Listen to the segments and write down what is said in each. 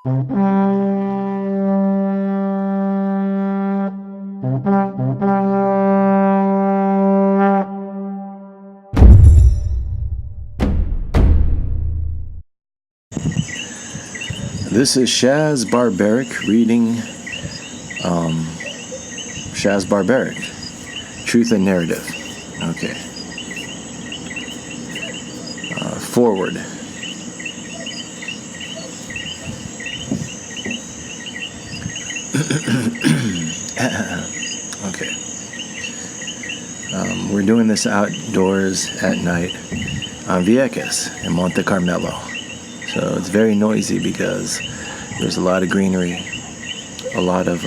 This is Shaz Barbaric reading Shaz Barbaric, Truth and Narrative. Okay. Forward. Okay. We're doing this outdoors at night on Vieques in Monte Carmelo. So it's very noisy because there's a lot of greenery, a lot of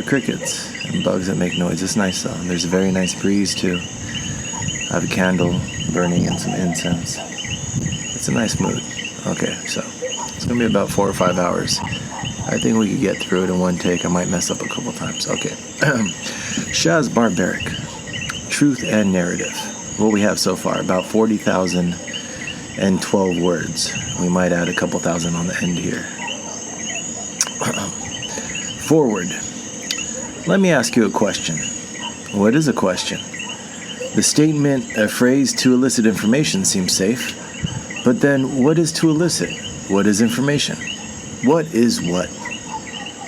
crickets and bugs that make noise. It's nice though. There's a very nice breeze too. I have a candle burning and some incense. It's a nice mood. Okay, so it's gonna be about 4 or 5 hours. I think we could get through it in one take. I might mess up a couple times. Okay. Shaz Barbaric, Truth and Narrative. What we have so far, about 40,012 words. We might add a couple thousand on the end here. Forward. Let me ask you a question. What is a question? The statement, a phrase to elicit information seems safe. But then, what is to elicit? What is information? What is what?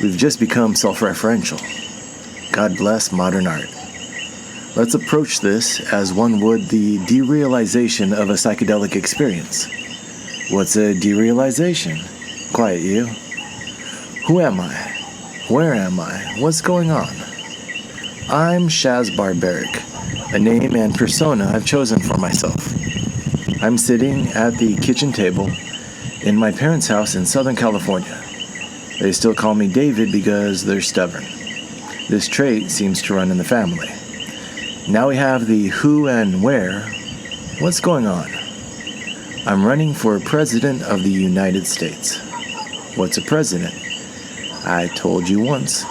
We've just become self-referential. God bless modern art. Let's approach this as one would the derealization of a psychedelic experience. What's a derealization? Quiet you. Who am I? Where am I? What's going on? I'm Shaz Barbaric, a name and persona I've chosen for myself. I'm sitting at the kitchen table in my parents' house in Southern California. They still call me David because they're stubborn. This trait seems to run in the family. Now we have the who and where. What's going on? I'm running for President of the United States. What's a president? I told you once.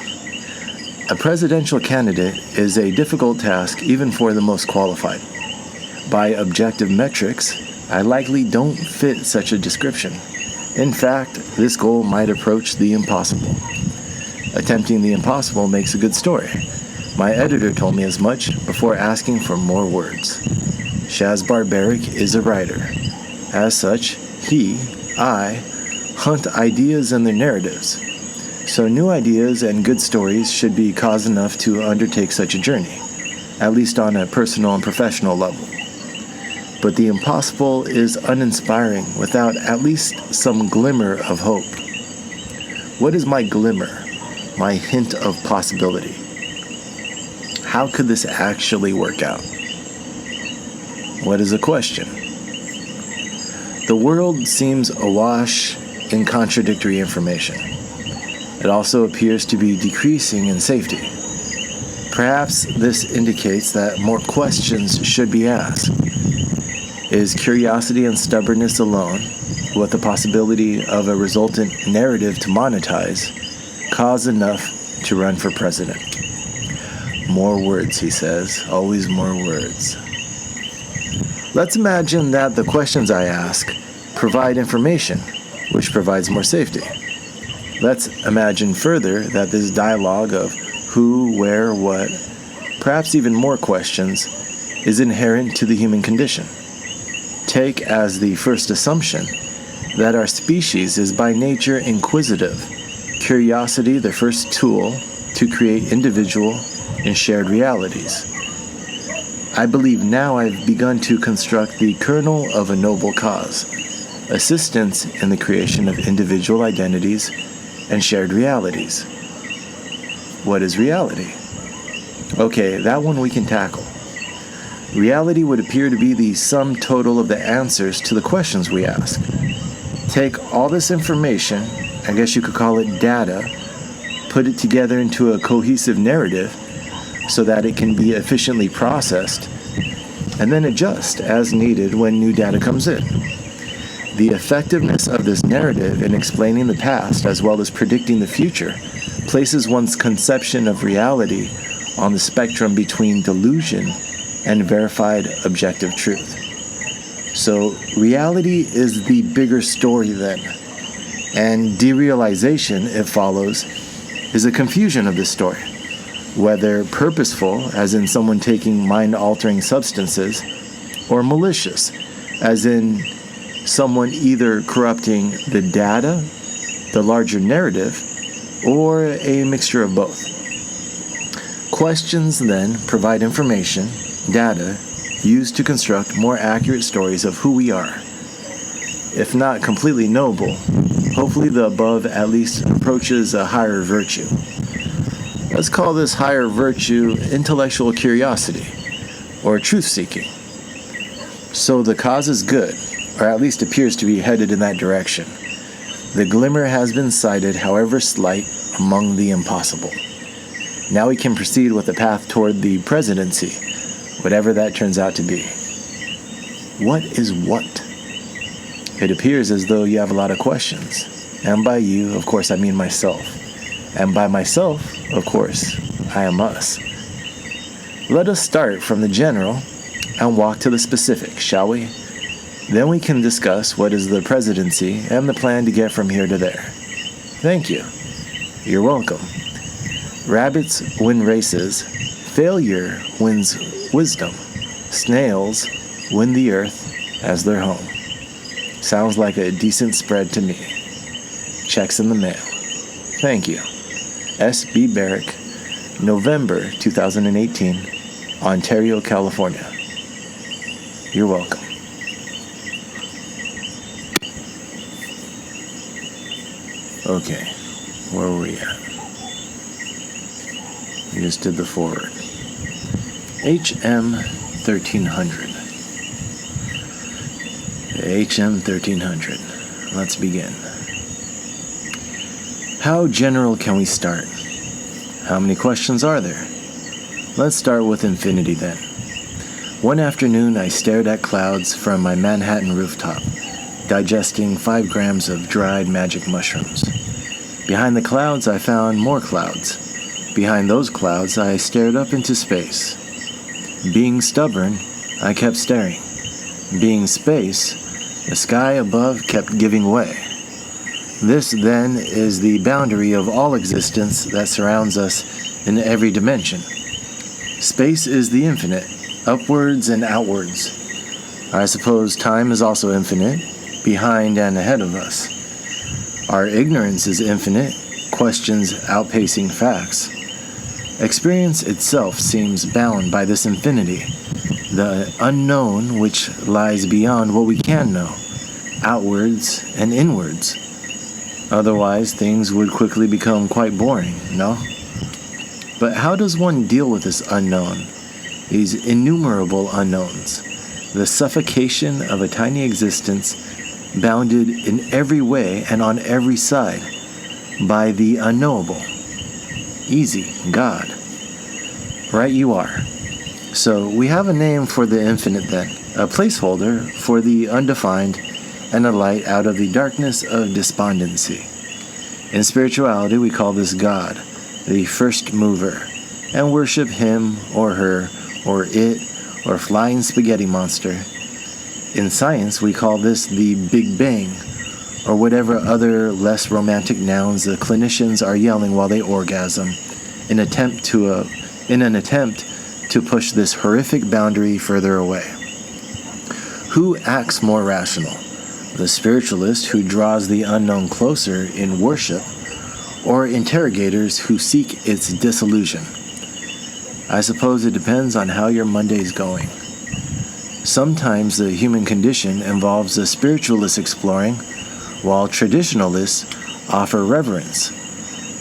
A presidential candidate is a difficult task even for the most qualified. By objective metrics, I likely don't fit such a description. In fact, this goal might approach the impossible. Attempting the impossible makes a good story. My editor told me as much before asking for more words. Shaz Barbaric is a writer. As such, I hunt ideas and their narratives. So new ideas and good stories should be cause enough to undertake such a journey, at least on a personal and professional level. But the impossible is uninspiring without at least some glimmer of hope. What is my glimmer, my hint of possibility? How could this actually work out? What is a question? The world seems awash in contradictory information. It also appears to be decreasing in safety. Perhaps this indicates that more questions should be asked. Is curiosity and stubbornness alone, with the possibility of a resultant narrative to monetize, cause enough to run for president? More words, he says, always more words. Let's imagine that the questions I ask provide information, which provides more safety. Let's imagine further that this dialogue of who, where, what, perhaps even more questions, is inherent to the human condition. Take as the first assumption that our species is by nature inquisitive, curiosity the first tool to create individual and shared realities. I believe now I've begun to construct the kernel of a noble cause, assistance in the creation of individual identities and shared realities. What is reality? Okay, that one we can tackle. Reality would appear to be the sum total of the answers to the questions we ask. Take all this information, I guess you could call it data, put it together into a cohesive narrative so that it can be efficiently processed, and then adjust as needed when new data comes in. The effectiveness of this narrative in explaining the past as well as predicting the future places one's conception of reality on the spectrum between delusion and verified objective truth. So reality is the bigger story then. and derealization, it follows, is a confusion of this story, whether purposeful, as in someone taking mind-altering substances, or malicious, as in someone either corrupting the data, the larger narrative, or a mixture of both. Questions then provide information, data, used to construct more accurate stories of who we are. If not completely noble, hopefully the above at least approaches a higher virtue. Let's call this higher virtue intellectual curiosity, or truth-seeking. So the cause is good, or at least appears to be headed in that direction. The glimmer has been sighted, however slight, among the impossible. Now we can proceed with the path toward the presidency, whatever that turns out to be. What is what? It appears as though you have a lot of questions. And by you, of course, I mean myself. And by myself, of course, I am us. Let us start from the general and walk to the specific, shall we? Then we can discuss what is the presidency and the plan to get from here to there. Thank you. You're welcome. Rabbits win races. Failure wins wisdom. Snails win the earth as their home. Sounds like a decent spread to me. Checks in the mail. Thank you. S.B. Barrick, November 2018, Ontario, California. You're welcome. Okay, where were we at? We just did the forward. HM 1300. HM 1300. Let's begin. How general can we start? How many questions are there? Let's start with infinity then. One afternoon I stared at clouds from my Manhattan rooftop, digesting 5 grams of dried magic mushrooms. Behind the clouds I found more clouds. Behind those clouds I stared up into space. Being stubborn, I kept staring. Being space, the sky above kept giving way. This, then, is the boundary of all existence that surrounds us in every dimension. Space is the infinite, upwards and outwards. I suppose time is also infinite, behind and ahead of us. Our ignorance is infinite, questions outpacing facts. Experience itself seems bound by this infinity, the unknown which lies beyond what we can know, outwards and inwards. Otherwise, things would quickly become quite boring, no? But how does one deal with this unknown, these innumerable unknowns, the suffocation of a tiny existence bounded in every way and on every side by the unknowable? Easy, God. Right you are. So we have a name for the infinite then, a placeholder for the undefined, and a light out of the darkness of despondency. In spirituality we call this God, the first mover, and worship him or her or it or flying spaghetti monster. In science we call this the Big Bang, or whatever other less romantic nouns the clinicians are yelling while they orgasm, in an attempt to push this horrific boundary further away. Who acts more rational? The spiritualist who draws the unknown closer in worship, or interrogators who seek its dissolution? I suppose it depends on how your Monday's going. Sometimes the human condition involves the spiritualist exploring, while traditionalists offer reverence.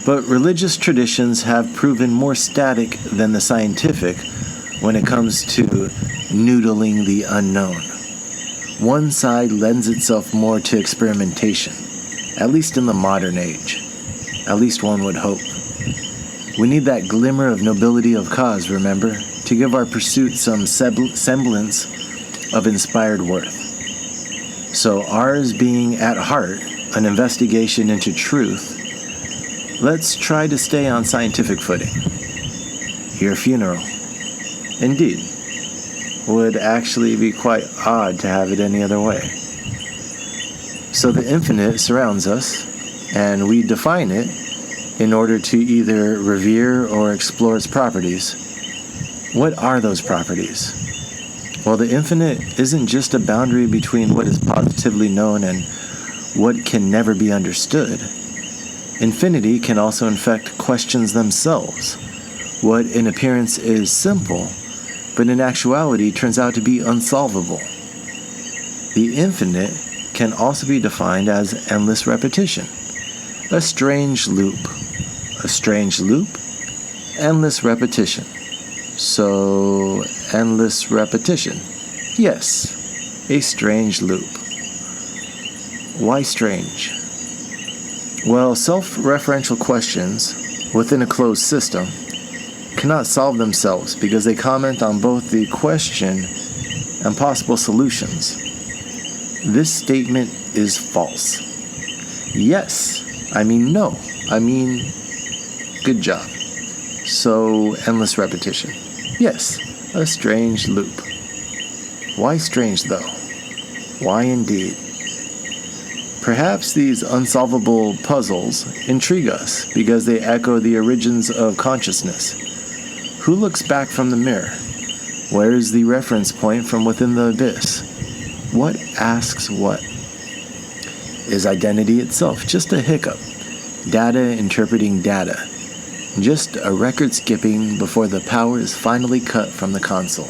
But religious traditions have proven more static than the scientific when it comes to noodling the unknown. One side lends itself more to experimentation, at least in the modern age. At least one would hope. We need that glimmer of nobility of cause, remember, to give our pursuit some semblance of inspired worth. So ours being at heart an investigation into truth, let's try to stay on scientific footing. Your funeral. Indeed. Would actually be quite odd to have it any other way. So the infinite surrounds us, and we define it in order to either revere or explore its properties. What are those properties? Well, the infinite isn't just a boundary between what is positively known and what can never be understood. Infinity can also infect questions themselves. What in appearance is simple, but in actuality turns out to be unsolvable. The infinite can also be defined as endless repetition, a strange loop. A strange loop, endless repetition. So, endless repetition. Yes, a strange loop. Why strange? Well, self-referential questions within a closed system cannot solve themselves because they comment on both the question and possible solutions. This statement is false. Yes, I mean no, I mean good job. So, endless repetition. Yes, a strange loop. Why strange, though? Why indeed? Perhaps these unsolvable puzzles intrigue us because they echo the origins of consciousness. Who looks back from the mirror? Where is the reference point from within the abyss? What asks what? Is identity itself just a hiccup? Data interpreting data? Just a record skipping before the power is finally cut from the console.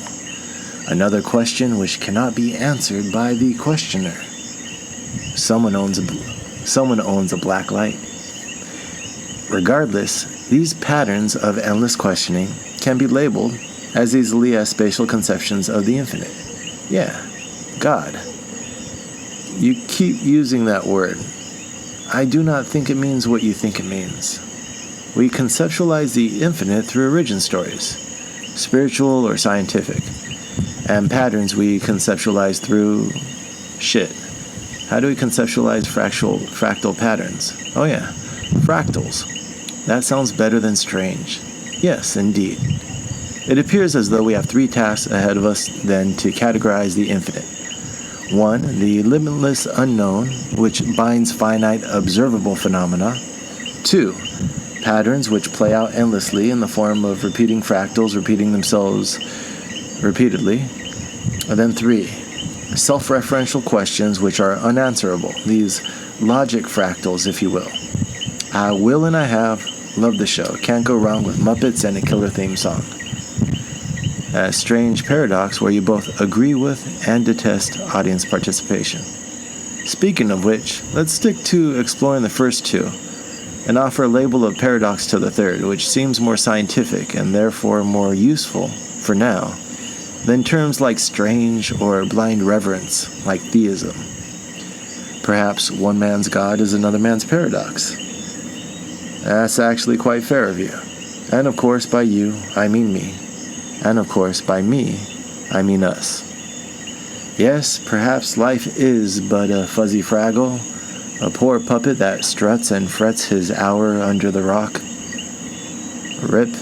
Another question which cannot be answered by the questioner. Someone owns a black light. Regardless, these patterns of endless questioning can be labeled as easily as spatial conceptions of the infinite. Yeah, God. You keep using that word. I do not think it means what you think it means. We conceptualize the infinite through origin stories, spiritual or scientific, and patterns we conceptualize through shit. How do we conceptualize fractal patterns? Oh yeah, fractals. That sounds better than strange. Yes, indeed. It appears as though we have three tasks ahead of us then to categorize the infinite. 1. The limitless unknown, which binds finite observable phenomena. 2. Patterns which play out endlessly in the form of repeating fractals repeating themselves repeatedly. And then 3. Self-referential questions which are unanswerable, these logic fractals, if you will. I will and I have. Love the show. Can't go wrong with Muppets and a killer theme song. A strange paradox where you both agree with and detest audience participation. Speaking of which, let's stick to exploring the first two and offer a label of paradox to the third, which seems more scientific and therefore more useful, for now, than terms like strange or blind reverence, like theism. Perhaps one man's God is another man's paradox. That's actually quite fair of you. And of course, by you, I mean me. And of course, by me, I mean us. Yes, perhaps life is but a fuzzy fraggle, a poor puppet that struts and frets his hour under the rock. Rip.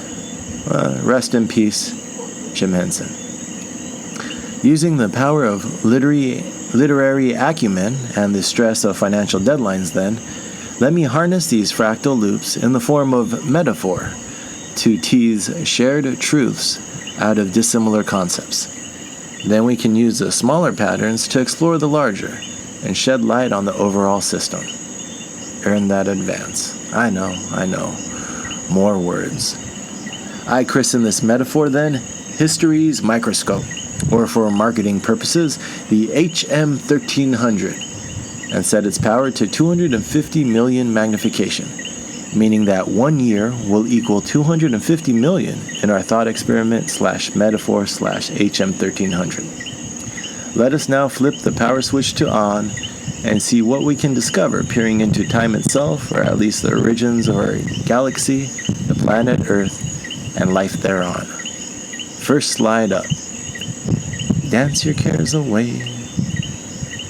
Rest in peace, Jim Henson. Using the power of literary acumen and the stress of financial deadlines, then, let me harness these fractal loops in the form of metaphor to tease shared truths out of dissimilar concepts. Then we can use the smaller patterns to explore the larger and shed light on the overall system. Earn that advance. I know. More words. I christen this metaphor then, History's Microscope, or for marketing purposes, the HM1300, and set its power to 250 million magnification, meaning that 1 year will equal 250 million in our thought experiment /metaphor /HM1300. Let us now flip the power switch to on and see what we can discover peering into time itself, or at least the origins of our galaxy, the planet Earth, and life thereon. First slide up. Dance your cares away.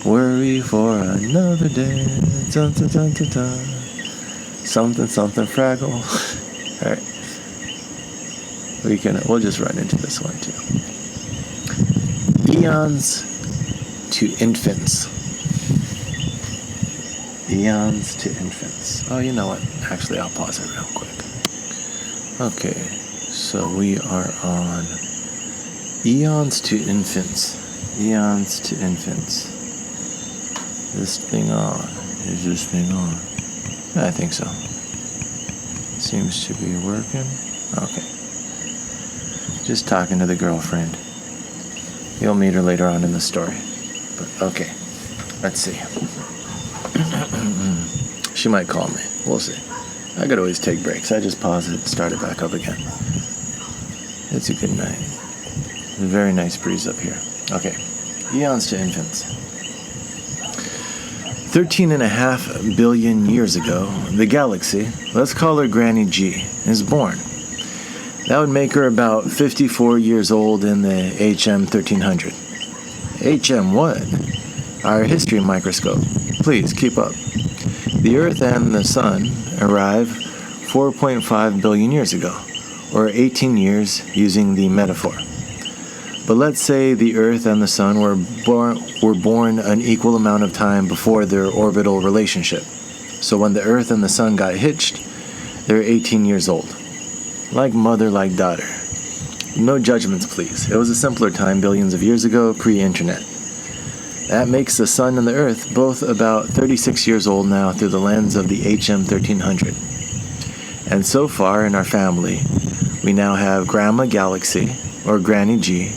Worry for another day. Dun, dun, dun, dun, dun. Something fraggle. Alright. We'll just run into this one too. Eons to infants. Eons to infants. Oh, you know what? Actually, I'll pause it real quick. Okay, so we are on Eons to infants. Eons to infants. This thing on. Is this thing on? I think so. Seems to be working. Okay. Just talking to the girlfriend. You'll meet her later on in the story. But okay. Let's see. She might call me. We'll see. I could always take breaks. I just pause it, start it back up again. It's a good night. A very nice breeze up here. Okay. Eons to infants. 13.5 billion years ago, the galaxy, let's call her Granny G, is born. That would make her about 54 years old in the HM 1300. HM what? Our history microscope. Please, keep up. The Earth and the Sun arrived 4.5 billion years ago, or 18 years using the metaphor. But let's say the Earth and the Sun were born an equal amount of time before their orbital relationship. So when the Earth and the Sun got hitched, they're 18 years old. Like mother, like daughter. No judgments, please. It was a simpler time billions of years ago, pre-internet. That makes the Sun and the Earth both about 36 years old now through the lens of the HM 1300. And so far in our family, we now have Grandma Galaxy, or Granny G,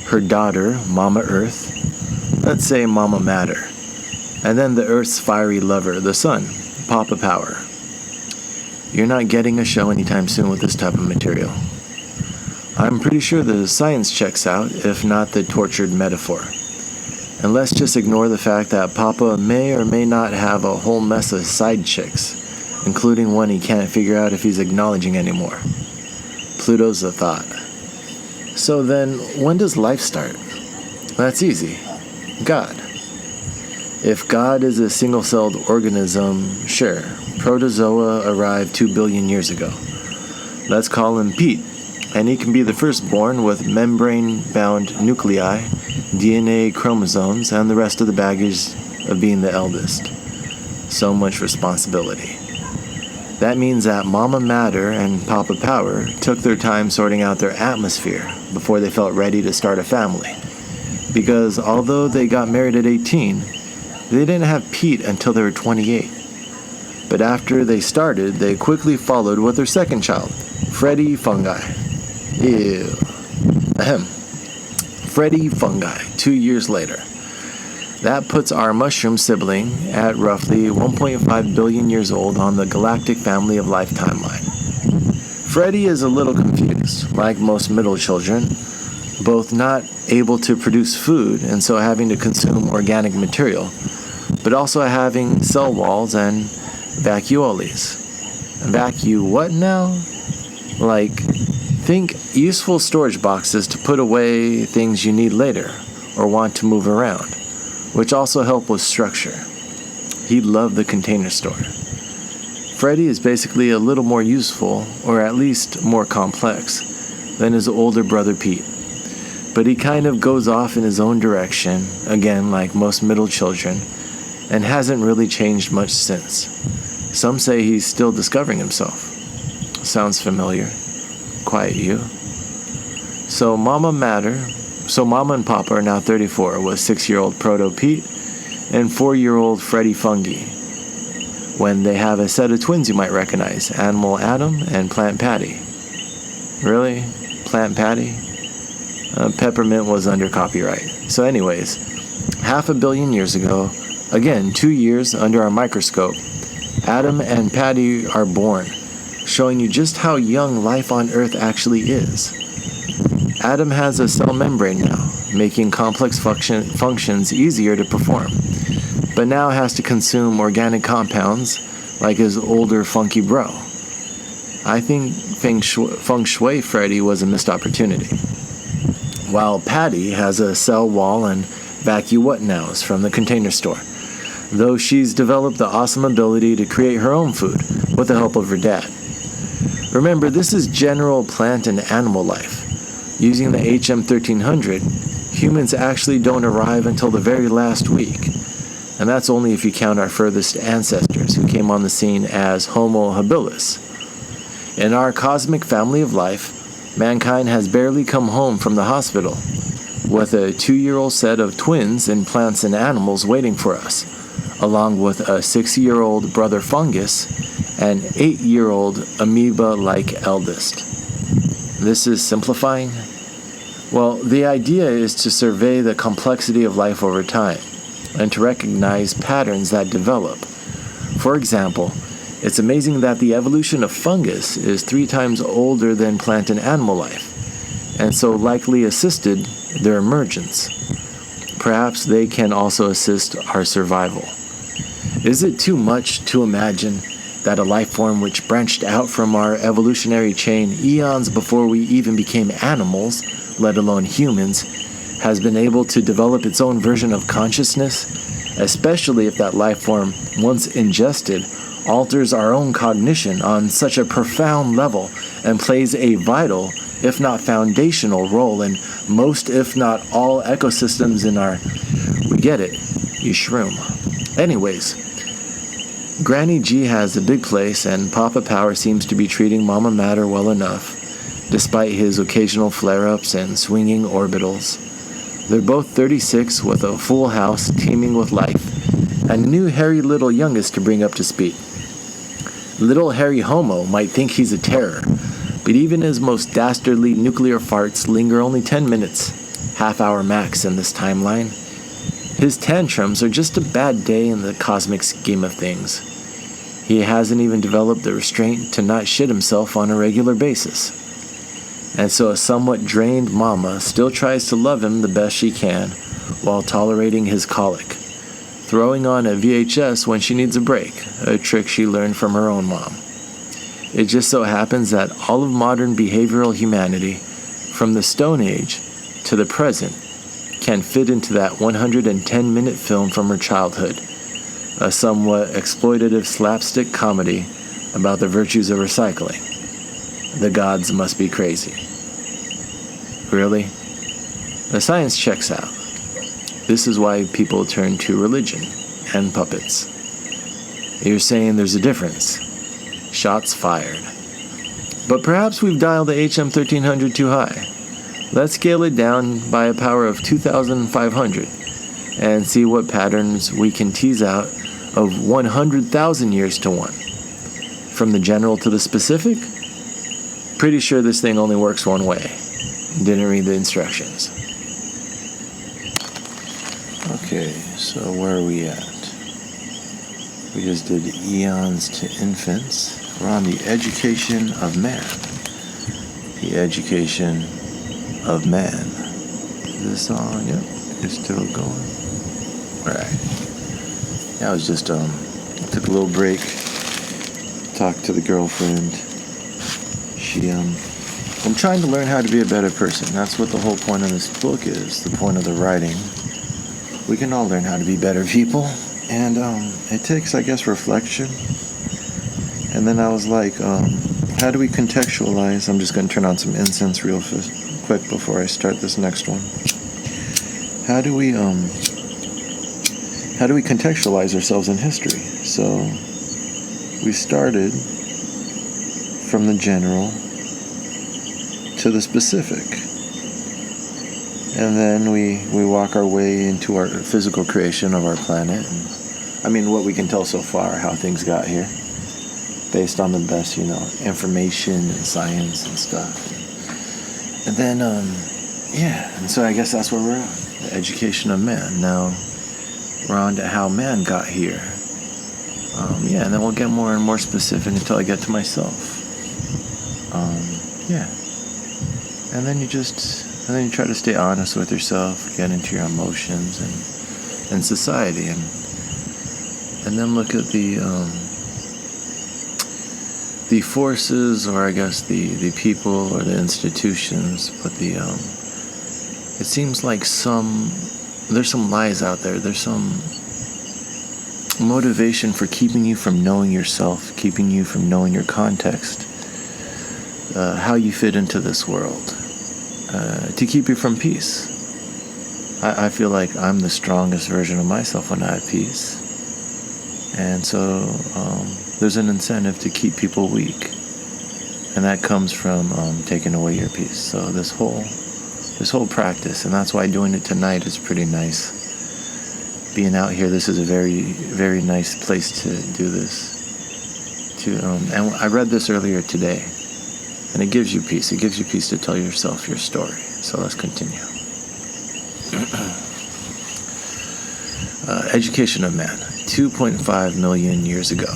her daughter, Mama Earth, let's say Mama Matter, and then the Earth's fiery lover, the Sun, Papa Power. You're not getting a show anytime soon with this type of material. I'm pretty sure the science checks out, if not the tortured metaphor. And let's just ignore the fact that Papa may or may not have a whole mess of side chicks, including one he can't figure out if he's acknowledging anymore. Pluto's a thought. So then, when does life start? That's easy. God. If God is a single-celled organism, sure, protozoa arrived 2 billion years ago. Let's call him Pete, and he can be the firstborn with membrane-bound nuclei, DNA chromosomes, and the rest of the baggage of being the eldest. So much responsibility. That means that Mama Matter and Papa Power took their time sorting out their atmosphere before they felt ready to start a family. Because although they got married at 18, they didn't have Pete until they were 28. But after they started, they quickly followed with their second child, Freddy Fungi. Ew. Ahem. Freddy Fungi, 2 years later. That puts our mushroom sibling at roughly 1.5 billion years old on the galactic family of life timeline. Freddy is a little confused, like most middle children, both not able to produce food and so having to consume organic material, but also having cell walls and vacuoles. Vacu what now? Like, think useful storage boxes to put away things you need later or want to move around, which also help with structure. He loved the Container Store. Freddy is basically a little more useful, or at least more complex, than his older brother Pete. But he kind of goes off in his own direction, again like most middle children, and hasn't really changed much since. Some say he's still discovering himself. Sounds familiar. Quiet you. So Mama and Papa are now 34 with 6-year-old Proto Pete and 4-year-old Freddy Fungi, when they have a set of twins you might recognize, Animal Adam and Plant Patty. Really? Plant Patty? Peppermint was under copyright. So anyways, 500 million years ago, again 2 years under our microscope, Adam and Patty are born, showing you just how young life on Earth actually is. Adam has a cell membrane now, making complex functions easier to perform, but now has to consume organic compounds like his older funky bro. I think Feng Shui Freddy was a missed opportunity. While Patty has a cell wall and vacu-what-nows from the Container Store, though she's developed the awesome ability to create her own food with the help of her dad. Remember, this is general plant and animal life. Using the HM 1300, humans actually don't arrive until the very last week. And that's only if you count our furthest ancestors, who came on the scene as Homo habilis. In our cosmic family of life, mankind has barely come home from the hospital, with a 2-year-old set of twins in plants and animals waiting for us, along with a 6-year-old brother fungus and 8-year-old amoeba-like eldest. This is simplifying? Well, the idea is to survey the complexity of life over time and to recognize patterns that develop. For example, it's amazing that the evolution of fungus is 3 times older than plant and animal life, and so likely assisted their emergence. Perhaps they can also assist our survival. Is it too much to imagine that a life form which branched out from our evolutionary chain eons before we even became animals, let alone humans, has been able to develop its own version of consciousness, especially if that life form, once ingested, alters our own cognition on such a profound level and plays a vital, if not foundational, role in most, if not all, ecosystems in our... We get it, you shroom. Anyways, Granny G has a big place, and Papa Power seems to be treating Mama Matter well enough, despite his occasional flare-ups and swinging orbitals. They're both 36 with a full house teeming with life, and a new hairy little youngest to bring up to speed. Little hairy Homo might think he's a terror, but even his most dastardly nuclear farts linger only 10 minutes, half-hour max in this timeline. His tantrums are just a bad day in the cosmic scheme of things. He hasn't even developed the restraint to not shit himself on a regular basis. And so a somewhat drained mama still tries to love him the best she can while tolerating his colic, throwing on a VHS when she needs a break, a trick she learned from her own mom. It just so happens that all of modern behavioral humanity, from the Stone Age to the present, can fit into that 110-minute film from her childhood, a somewhat exploitative slapstick comedy about the virtues of recycling. The gods must be crazy. Really? The science checks out. This is why people turn to religion and puppets. You're saying there's a difference. Shots fired. But perhaps we've dialed the HM1300 too high. Let's scale it down by a power of 2,500 and see what patterns we can tease out of 100,000 years to one. From the general to the specific? Pretty sure this thing only works one way. Didn't read the instructions. Okay, so where are we at? We just did eons to infants. We're on the education of man. The education of man. Is this on? Yep, it's still going. Alright. Yeah, I was just, took a little break. Talked to the girlfriend. I'm trying to learn how to be a better person. That's what the whole point of this book is, the point of the writing. We can all learn how to be better people, and it takes, I guess, reflection. And then I was like, how do we contextualize? I'm just going to turn on some incense real quick before I start this next one. How do we contextualize ourselves in history? So we started from the general to the specific. And then we walk our way into our physical creation of our planet. And, I mean, what we can tell so far, how things got here, based on the best, information and science and stuff. And then, and so I guess that's where we're at, the education of man. Now, we're on to how man got here. And then we'll get more and more specific until I get to myself. And then you try to stay honest with yourself, get into your emotions and society, and then look at the forces, or I guess the people or the institutions. But it seems like there's some lies out there. There's some motivation for keeping you from knowing yourself, keeping you from knowing your context, how you fit into this world, to keep you from peace. I feel like I'm the strongest version of myself when I have peace. And so there's an incentive to keep people weak. And that comes from taking away your peace. So this whole practice, and that's why doing it tonight is pretty nice. Being out here, this is a very, very nice place to do this. And I read this earlier today, and it gives you peace. It gives you peace to tell yourself your story. So let's continue. Education of man, 2.5 million years ago.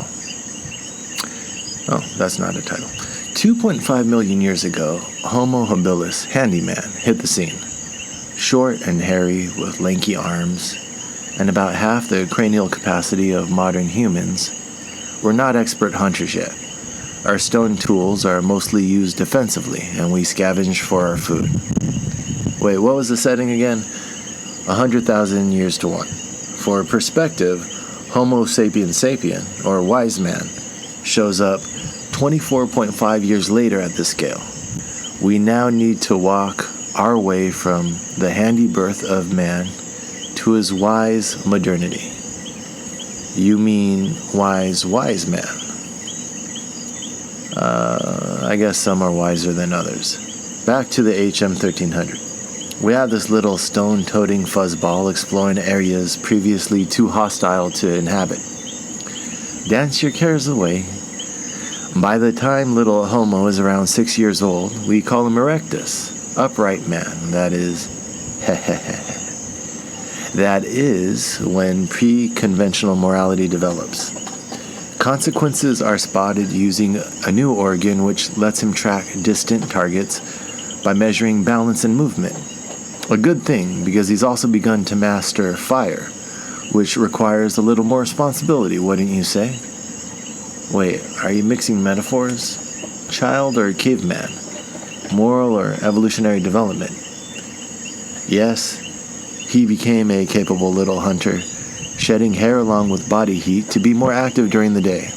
Oh, that's not a title. 2.5 million years ago, Homo habilis, handyman, hit the scene. Short and hairy with lanky arms, and about half the cranial capacity of modern humans. We're not expert hunters yet. Our stone tools are mostly used defensively, and we scavenge for our food. Wait, what was the setting again? 100,000 years to one. For perspective, Homo sapiens sapien, or wise man, shows up 24.5 years later at this scale. We now need to walk our way from the handy birth of man to his wise modernity. You mean wise man? I guess some are wiser than others. Back to the HM 1300. We have this little stone-toting fuzzball exploring areas previously too hostile to inhabit. Dance your cares away. By the time little Homo is around 6 years old, we call him erectus, upright man, that is, That is when pre-conventional morality develops. Consequences are spotted using a new organ which lets him track distant targets by measuring balance and movement. A good thing, because he's also begun to master fire, which requires a little more responsibility, wouldn't you say? Wait, are you mixing metaphors? Child or caveman? Moral or evolutionary development? Yes, he became a capable little hunter, shedding hair along with body heat to be more active during the day.